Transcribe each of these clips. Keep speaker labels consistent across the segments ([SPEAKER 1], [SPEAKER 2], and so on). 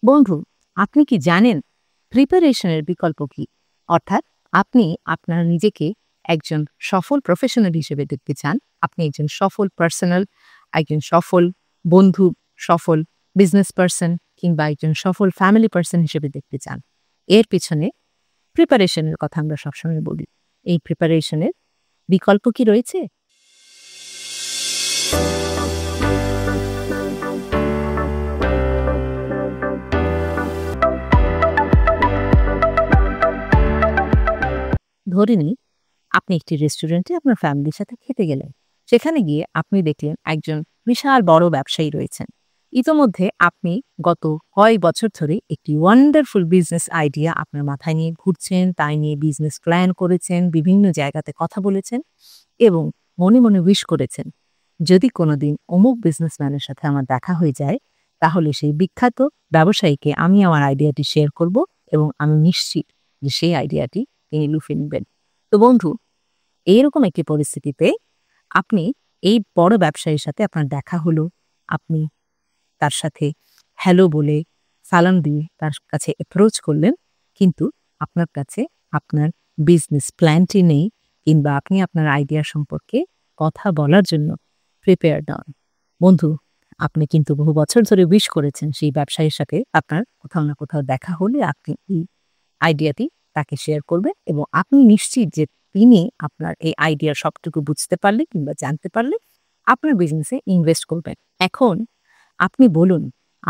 [SPEAKER 1] বন্ধু, আপনি কি জানেন প্রিপারেশনের বিকল্প কি? অর্থাৎ আপনি আপনার নিজেকে একজন সফল প্রফেশনাল হিসেবে দেখতে চান, আপনি একজন সফল পার্সোনাল, একজন সফল বন্ধু, সফল বিজনেস পার্সন কিংবা একজন সফল ফ্যামিলি পার্সন হিসেবে দেখতে চান। এর পিছনে প্রিপারেশনের কথা আমরা সবসময় বলি। এই প্রিপারেশনের বিকল্প কি রয়েছে? ধরে নিই আপনি একটি রেস্টুরেন্টে আপনার ফ্যামিলির সাথে খেতে গেলেন। সেখানে গিয়ে আপনি দেখলেন একজন বিশাল বড় ব্যবসায়ী রয়েছেন। ইতোমধ্যে আপনি গত কয়েক বছর ধরে একটি ওয়ান্ডারফুল বিজনেস আইডিয়া আপনার মাথায় নিয়ে ঘুরছেন, তাই নিয়ে বিজনেস প্ল্যান করেছেন, বিভিন্ন জায়গাতে কথা বলেছেন এবং মনে মনে উইশ করেছেন, যদি কোনোদিন অমুক বিজনেসম্যানের সাথে আমার দেখা হয়ে যায়, তাহলে সেই বিখ্যাত ব্যবসায়ীকে আমি আমার আইডিয়াটি শেয়ার করব এবং আমি নিশ্চিত যে সেই আইডিয়াটি তিনি লুফে নেবেন। তো বন্ধু, এইরকম একটি পরিস্থিতিতে আপনি এই বড় ব্যবসায়ীর সাথে আপনার দেখা হলো, আপনি তার সাথে হ্যালো বলে, সালাম দিয়ে তার কাছে অ্যাপ্রোচ করলেন, কিন্তু আপনার কাছে আপনার বিজনেস প্ল্যানটি নেই কিংবা আপনি আপনার আইডিয়া সম্পর্কে কথা বলার জন্য প্রিপেয়ার্ড নন। বন্ধু, আপনি কিন্তু বহু বছর ধরে উইশ করেছেন সেই ব্যবসায়ীর সাথে আপনার কোথাও না কোথাও দেখা হলে আপনি এই আইডিয়াটি তাকে শেয়ার করবেন এবং আপনি নিশ্চিত যে তিনি আপনার এই আইডিয়ার সবটুকু বুঝতে পারলে কিংবা জানতে পারলে আপনার বিজনেসে ইনভেস্ট করবেন। এখন আপনি বলুন,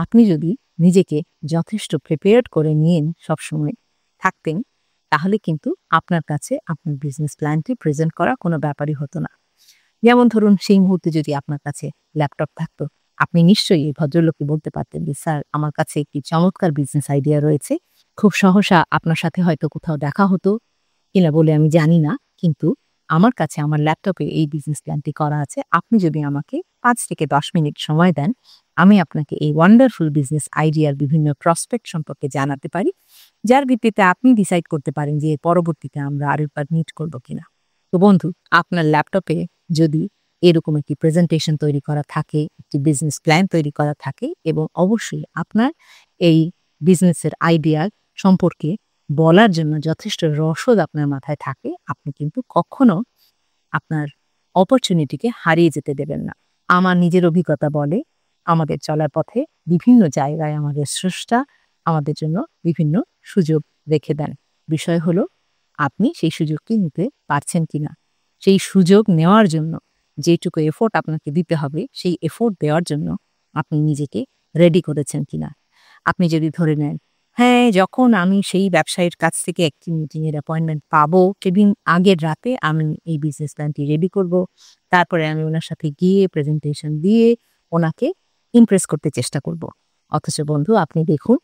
[SPEAKER 1] আপনি যদি নিজেকে যথেষ্ট প্রিপেয়ার্ড করে নিয়েন সবসময় থাকতেন, তাহলে কিন্তু আপনার কাছে আপনার বিজনেস প্ল্যানটি প্রেজেন্ট করা কোনো ব্যাপারই হতো না। যেমন ধরুন, সেই মুহূর্তে যদি আপনার কাছে ল্যাপটপ থাকতো, আপনি নিশ্চয়ই এই ভদ্রলোককে বলতে পারতেন যে, স্যার, আমার কাছে একটি চমৎকার বিজনেস আইডিয়া রয়েছে। খুব সহসা আপনার সাথে হয়তো কোথাও দেখা হতো কিনা বলে আমি জানি না, কিন্তু আমার কাছে আমার ল্যাপটপে এই বিজনেস প্ল্যানটি করা আছে। আপনি যদি আমাকে ৫ থেকে ১০ মিনিট সময় দেন, আমি আপনাকে এই ওয়ান্ডারফুল বিজনেস আইডিয়ার বিভিন্ন প্রসপেক্ট সম্পর্কে জানাতে পারি, যার ভিত্তিতে আপনি ডিসাইড করতে পারেন যে পরবর্তীতে আমরা আরেকবার মিট করব কিনা। তো বন্ধু, আপনার ল্যাপটপে যদি এরকম একটি প্রেজেন্টেশন তৈরি করা থাকে, একটি বিজনেস প্ল্যান তৈরি করা থাকে এবং অবশ্যই আপনার এই বিজনেসের আইডিয়া সম্পর্কে বলার জন্য যথেষ্ট রসদ আপনার মাথায় থাকে, আপনি কিন্তু কখনো আপনার অপরচুনিটিকে হারিয়ে যেতে দেবেন না। আমার নিজের অভিজ্ঞতা বলে, আমাদের চলার পথে বিভিন্ন জায়গায় আমাদের স্রষ্টা আমাদের জন্য বিভিন্ন সুযোগ রেখে দেন। বিষয় হলো আপনি সেই সুযোগটি নিতে পারছেন কিনা। সেই সুযোগ নেওয়ার জন্য যেটুকু এফোর্ট আপনাকে দিতে হবে, সেই এফোর্ট দেওয়ার জন্য আপনি নিজেকে রেডি করেছেন কিনা। আপনি যদি ধরে নেন, হ্যাঁ, যখন আমি সেই ব্যবসায়ীর কাছ থেকে একটি মিটিংয়ের অ্যাপয়েন্টমেন্ট পাবো, সেদিন আগের রাতে আমি এই বিজনেস প্ল্যানটি রেডি করব। তারপরে আমি ওনার সাথে গিয়ে প্রেজেন্টেশন দিয়ে ওনাকে ইমপ্রেস করতে চেষ্টা করব। অথচ বন্ধু, আপনি দেখুন,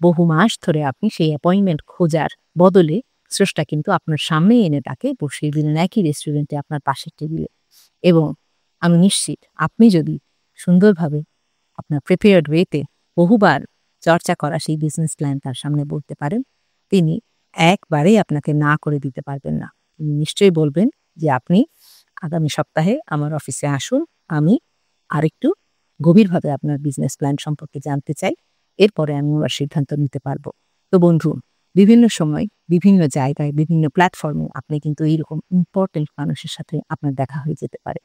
[SPEAKER 1] বহু মাস ধরে আপনি সেই অ্যাপয়েন্টমেন্ট খোঁজার বদলে স্রষ্টা কিন্তু আপনার সামনে এনে তাকে বসিয়ে দিলেন একই রেস্টুরেন্টে আপনার পাশের টেবিলে। এবং আমি নিশ্চিত আপনি যদি সুন্দরভাবে আপনার প্রিপেয়ার্ড ওয়েতে বহুবার চর্চা করা সেই বিজনেস প্ল্যান তার সামনে বলতে পারেন, তিনি একবারেই আপনাকে না করে দিতে পারবেন না। তিনি নিশ্চয়ই বলবেন যে, আপনি আগামী সপ্তাহে আমার অফিসে আসুন, আমি আরেকটু গভীরভাবে আপনার বিজনেস প্ল্যান সম্পর্কে জানতে চাই, এরপরে আমি আমার সিদ্ধান্ত নিতে পারবো। তো বন্ধু, বিভিন্ন সময় বিভিন্ন জায়গায় বিভিন্ন প্ল্যাটফর্মে আপনি কিন্তু এইরকম ইম্পর্টেন্ট মানুষের সাথে আপনার দেখা হয়ে যেতে পারে।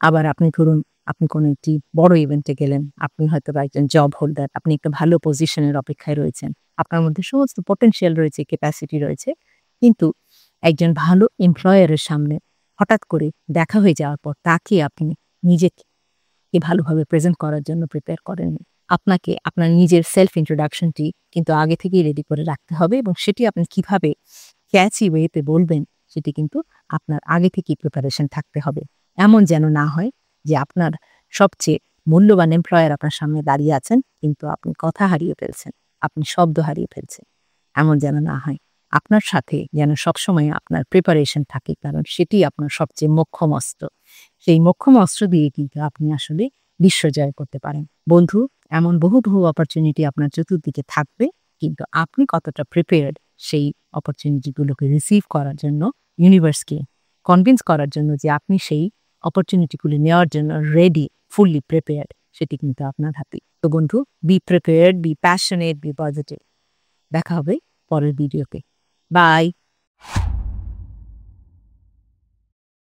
[SPEAKER 1] আবার আপনি ধরুন, আপনি কোনো একটি বড় ইভেন্টে গেলেন, আপনি হয়তো বা একজন জব হোল্ডার, আপনি একটা ভালো পজিশনের অপেক্ষায় রয়েছেন, আপনার মধ্যে সমস্ত পটেনশিয়াল রয়েছে, ক্যাপাসিটি রয়েছে, কিন্তু একজন ভালো এমপ্লয়ারের সামনে হঠাৎ করে দেখা হয়ে যাওয়ার পর তাকে আপনি নিজেকে ভালোভাবে প্রেজেন্ট করার জন্য প্রিপেয়ার করেননি। আপনাকে আপনার নিজের সেলফ ইন্ট্রোডাকশনটি কিন্তু আগে থেকেই রেডি করে রাখতে হবে এবং সেটি আপনি কিভাবে ক্যাচি ওয়েতে বলবেন, সেটি কিন্তু আপনার আগে থেকেই প্রিপারেশন থাকতে হবে। এমন যেন না হয় যে আপনার সবচেয়ে মূল্যবান এমপ্লয়ার আপনার সামনে দাঁড়িয়ে আছেন, কিন্তু আপনি কথা হারিয়ে ফেলছেন, আপনি শব্দ হারিয়ে ফেলছেন। এমন যেন না হয়। আপনার সাথে যেন সবসময় আপনার প্রিপারেশন থাকে, কারণ সেটি আপনার সবচেয়ে মোক্ষম অস্ত্র। সেই মোক্ষম অস্ত্র দিয়ে কিন্তু আপনি আসলে বিশ্ব জয় করতে পারেন। বন্ধু, এমন বহু বহু অপরচুনিটি আপনার চতুর্দিকে থাকবে, কিন্তু আপনি কতটা প্রিপেয়ার্ড সেই অপরচুনিটিগুলোকে রিসিভ করার জন্য, ইউনিভার্সকে কনভিন্স করার জন্য যে আপনি সেই অপরচুনিটিগুলি নেওয়ার জন্য রেডি, ফুললি প্রিপেয়ার্ড, সেটি কিন্তু আপনার হাতে। তো বন্ধু, be prepared, be passionate, be positive. দেখা হবে পরের ভিডিওতে। বাই।